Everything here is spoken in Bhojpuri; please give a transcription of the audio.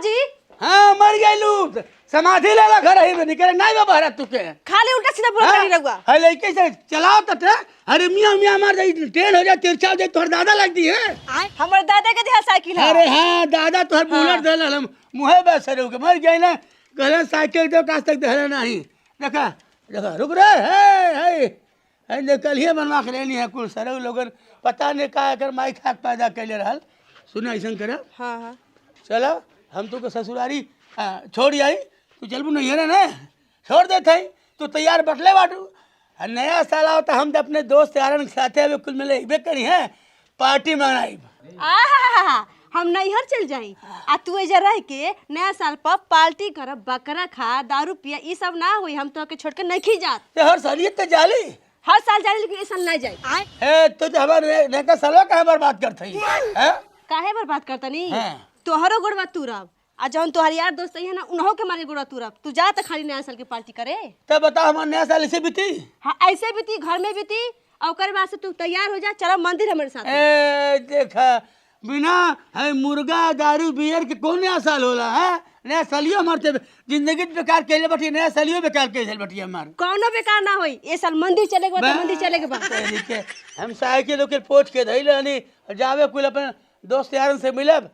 जी हाँ मर गई लू समाधि लेला घर ही में निकले नहीं बाबा हरा तुके खाली उल्टा सीधा बोल रही रहुआ। है लड़के से चलाओ तो अरे मियां मियां मार जाई ट्रेन हो जाए तिरछा हो जाए तोहर दादा लगती है। हमर दादा के दिया साइकिल है। अरे हाँ दादा तोहर बुलेट देला हम मुहे बस रे के मर गई ना कहले साइकिल तो काज तक देला नहीं देखा देखा रुक रे है निकल ही बनवा के लेनी है कुल सरौ लोगन पता नहीं का एकर माई खाक पैदा कैले रहल सुना ऐसा करे। हाँ हाँ चलो हम तो ससुरारी छोड़ आई तू चलबू नहीं है ना छोड़ देते हैं तू तैयार बटले बाटू नया साल आओ तो हम तो अपने दोस्त यारन के साथे अबे कुल मिले इबे करी है पार्टी मनाई। हम नैहर चल जाई आ तू एजा रह के नया साल पर पार्टी कर बकरा खा दारू पिया ई सब ना होई। हम तो के छोड़ के नहीं जात। ते हर सालियत तो जाली हर साल जाली लेकिन इस साल नहीं जाई। ए तो हमारे नका सालवा काहे बर्बाद करथई हैं काहे बर्बाद करता नहीं हाँ। तोहरो गोड़वा तूरब आ जौन तोहर यार दोस्त है ना उन्हों के मारे गोड़वा तूरब। तू जा त खाली नया साल की पार्टी करे। तब बता हमारा नया साल ऐसे बीती। हाँ ऐसे बीती घर में बीती और ओकर बाद से तू तैयार हो जा चलो मंदिर हमारे साथ। ए देखा बिना है मुर्गा दारू बियर के कौन नया साल होला है नया सालियो हमारे जिंदगी बेकार कैले बैठी नया सालियो बेकार कैले बैठी हमार कौनो बेकार ना होई। ये साल मंदिर चले के बाद मंदिर चले के बाद हम साइकिल उकिल पोछ के धइले हनी जावे कुल अपन दोस्त यारन से मिलब